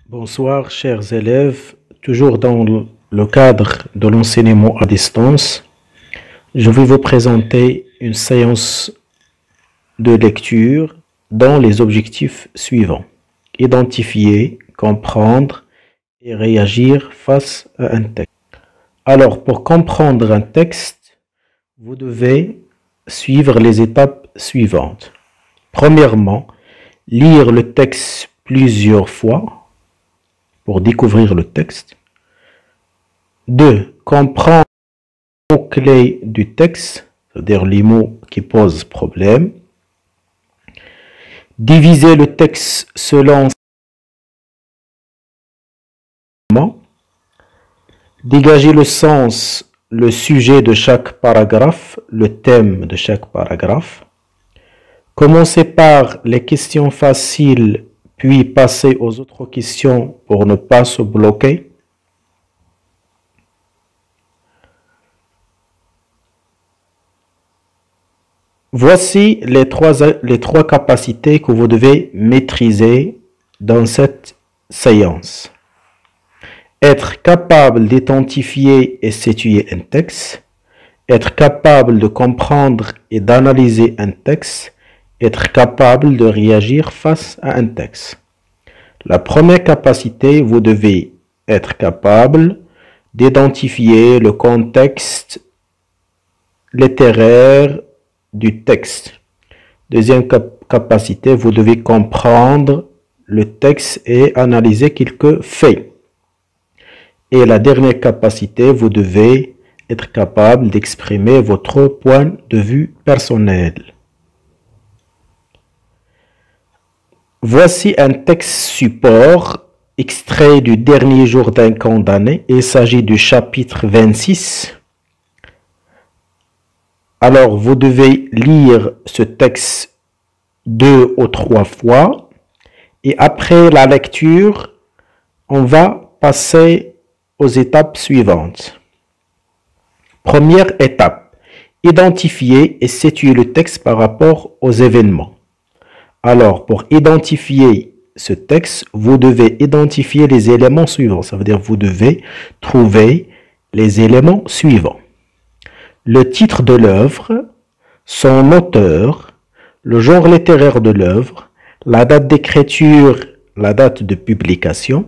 Bonsoir, chers élèves. Toujours dans le cadre de l'enseignement à distance, je vais vous présenter une séance de lecture dans les objectifs suivants. Identifier, comprendre et réagir face à un texte. Alors, pour comprendre un texte, vous devez suivre les étapes suivantes. Premièrement, lire le texte plusieurs fois pour découvrir le texte. 2. Comprendre les mots clés du texte, c'est-à-dire les mots qui posent problème. Diviser le texte selon dégager le sens, le sujet de chaque paragraphe, le thème de chaque paragraphe. Commencer par les questions faciles, puis passer aux autres questions pour ne pas se bloquer. Voici les trois capacités que vous devez maîtriser dans cette séance. Être capable d'identifier et situer un texte, être capable de comprendre et d'analyser un texte, être capable de réagir face à un texte. La première capacité, vous devez être capable d'identifier le contexte littéraire du texte. Deuxième capacité, vous devez comprendre le texte et analyser quelques faits. Et la dernière capacité, vous devez être capable d'exprimer votre point de vue personnel. Voici un texte support, extrait du dernier jour d'un condamné. Il s'agit du chapitre 26. Alors, vous devez lire ce texte 2 ou 3 fois. Et après la lecture, on va passer aux étapes suivantes. Première étape, identifier et situer le texte par rapport aux événements. Alors, pour identifier ce texte, vous devez identifier les éléments suivants. Ça veut dire que vous devez trouver les éléments suivants. Le titre de l'œuvre, son auteur, le genre littéraire de l'œuvre, la date d'écriture, la date de publication,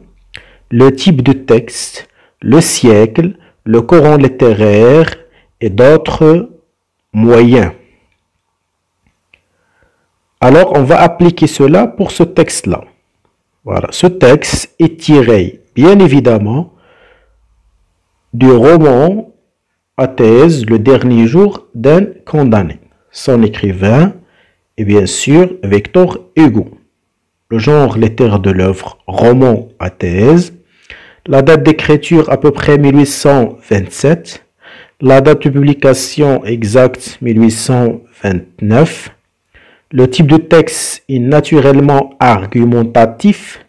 le type de texte, le siècle, le courant littéraire et d'autres moyens. Alors, on va appliquer cela pour ce texte-là. Voilà, ce texte est tiré, bien évidemment, du roman à thèse, Le dernier jour d'un condamné. Son écrivain est bien sûr Victor Hugo. Le genre littéraire de l'œuvre, roman à thèse. La date d'écriture à peu près 1827. La date de publication exacte 1829. Le type de texte est naturellement argumentatif.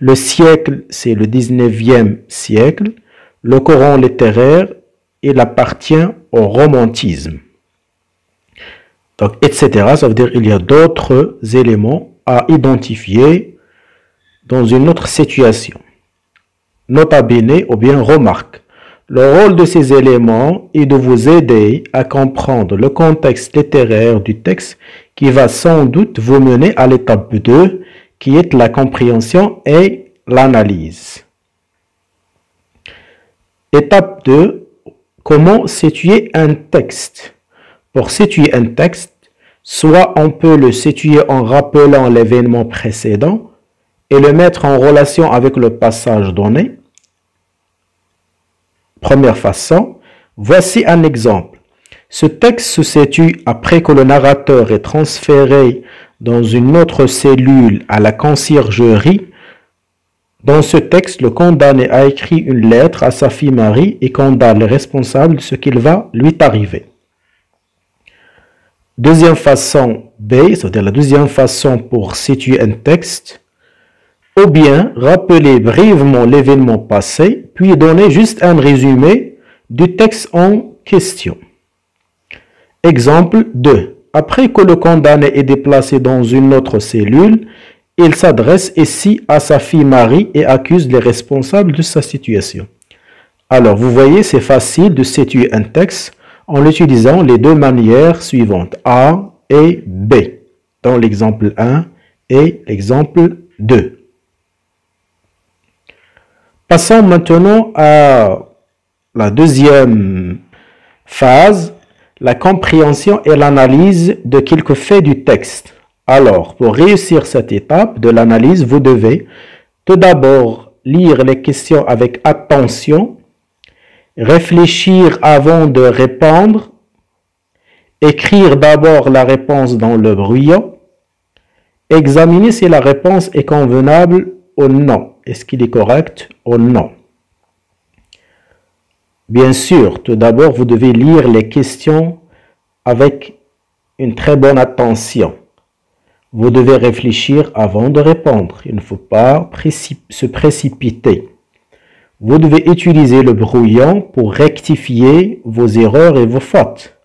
Le siècle, c'est le 19e siècle. Le courant littéraire, il appartient au romantisme. Donc, etc. Ça veut dire qu'il y a d'autres éléments à identifier dans une autre situation. Nota bene ou bien remarque. Le rôle de ces éléments est de vous aider à comprendre le contexte littéraire du texte qui va sans doute vous mener à l'étape 2 qui est la compréhension et l'analyse. Étape 2, comment situer un texte? Pour situer un texte, soit on peut le situer en rappelant l'événement précédent et le mettre en relation avec le passage donné. Première façon, voici un exemple. Ce texte se situe après que le narrateur est transféré dans une autre cellule à la conciergerie. Dans ce texte, le condamné a écrit une lettre à sa fille Marie et condamne le responsable de ce qu'il va lui arriver. Deuxième façon B, c'est-à-dire la deuxième façon pour situer un texte, ou bien rappeler brièvement l'événement passé, puis donner juste un résumé du texte en question. Exemple 2. Après que le condamné est déplacé dans une autre cellule, Il s'adresse ici à sa fille Marie et accuse les responsables de sa situation. Alors, vous voyez, c'est facile de situer un texte en utilisant les deux manières suivantes, A et B, dans l'exemple 1 et l'exemple 2. Passons maintenant à la deuxième phase, la compréhension et l'analyse de quelques faits du texte. Alors, pour réussir cette étape de l'analyse, vous devez tout d'abord lire les questions avec attention, réfléchir avant de répondre, écrire d'abord la réponse dans le brouillon, examiner si la réponse est convenable ou non. Est-ce qu'il est correct ou non? Bien sûr, tout d'abord, vous devez lire les questions avec une très bonne attention. Vous devez réfléchir avant de répondre. Il ne faut pas se précipiter. Vous devez utiliser le brouillon pour rectifier vos erreurs et vos fautes.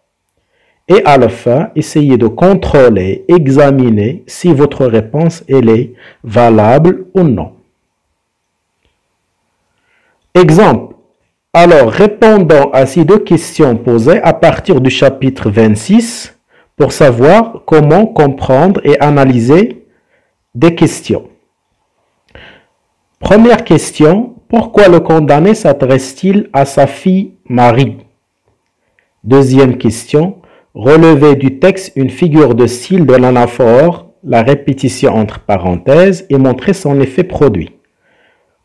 Et à la fin, essayez de contrôler, examiner si votre réponse elle est valable ou non. Exemple. Alors, répondons à ces deux questions posées à partir du chapitre 26 pour savoir comment comprendre et analyser des questions. Première question, pourquoi le condamné s'adresse-t-il à sa fille Marie? Deuxième question, relevez du texte une figure de style de l'anaphore, la répétition entre parenthèses et montrer son effet produit.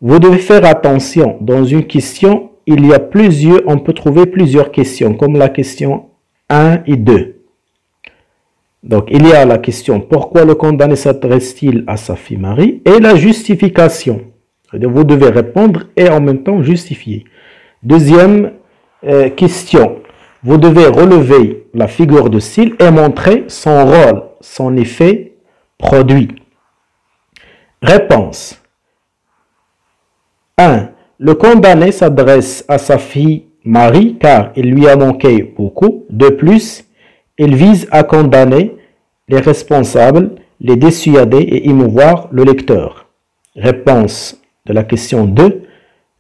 Vous devez faire attention, dans une question, on peut trouver plusieurs questions, comme la question 1 et 2. Donc, il y a la question, pourquoi le condamné s'adresse-t-il à sa fille Marie? Et la justification. Vous devez répondre et en même temps justifier. Deuxième question, vous devez relever la figure de style et montrer son rôle, son effet produit. Réponse. 1. Le condamné s'adresse à sa fille Marie car il lui a manqué beaucoup. De plus, il vise à condamner les responsables, les dissuader et émouvoir le lecteur. Réponse de la question 2.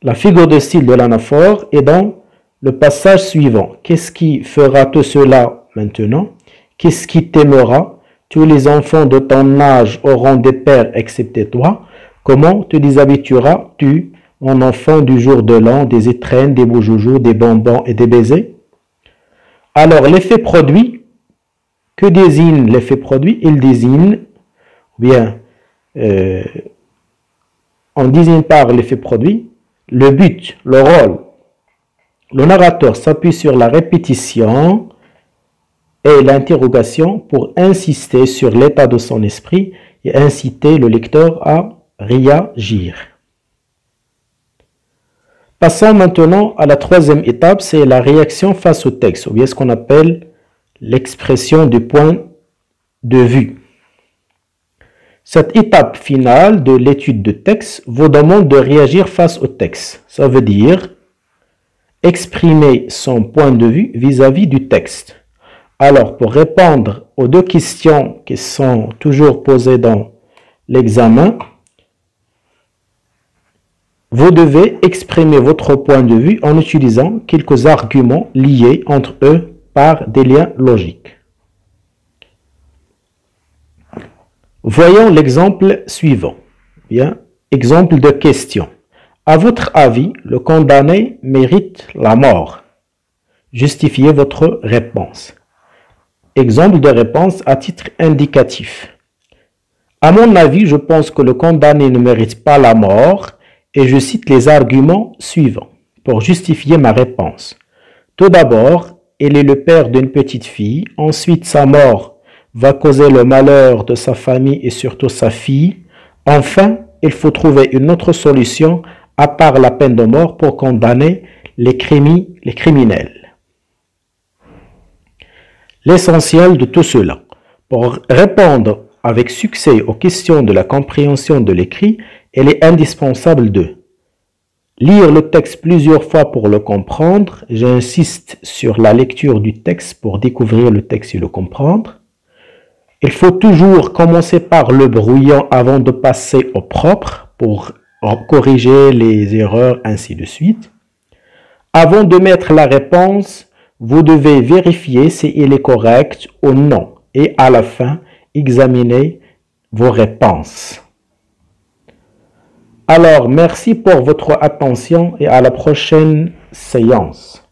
La figure de style de l'anaphore est dans le passage suivant. Qu'est-ce qui fera tout cela maintenant? Qu'est-ce qui t'aimera? Tous les enfants de ton âge auront des pères excepté toi. Comment te déshabitueras-tu, mon enfant, du jour de l'an, des étrennes, des beaux joujoux, des bonbons et des baisers? Alors, l'effet produit, que désigne l'effet produit? Il désigne, on désigne par l'effet produit le but, le rôle. Le narrateur s'appuie sur la répétition et l'interrogation pour insister sur l'état de son esprit et inciter le lecteur à réagir. Passons maintenant à la troisième étape, c'est la réaction face au texte, ou bien ce qu'on appelle l'expression du point de vue. Cette étape finale de l'étude de texte vous demande de réagir face au texte. Ça veut dire exprimer son point de vue vis-à-vis du texte. Alors, pour répondre aux deux questions qui sont toujours posées dans l'examen, vous devez exprimer votre point de vue en utilisant quelques arguments liés entre eux par des liens logiques. Voyons l'exemple suivant. Bien, exemple de question. À votre avis, le condamné mérite la mort. Justifiez votre réponse. Exemple de réponse à titre indicatif. À mon avis, je pense que le condamné ne mérite pas la mort et je cite les arguments suivants pour justifier ma réponse. Tout d'abord, il est le père d'une petite fille. Ensuite, sa mort va causer le malheur de sa famille et surtout sa fille. Enfin, il faut trouver une autre solution à part la peine de mort pour condamner les criminels. L'essentiel de tout cela, pour répondre avec succès aux questions de la compréhension de l'écrit, il est indispensable de lire le texte plusieurs fois pour le comprendre. J'insiste sur la lecture du texte pour découvrir le texte et le comprendre. Il faut toujours commencer par le brouillon avant de passer au propre pour corriger les erreurs, ainsi de suite. Avant de mettre la réponse, vous devez vérifier si elle est correcte ou non. Et à la fin, examiner vos réponses. Alors, merci pour votre attention et à la prochaine séance.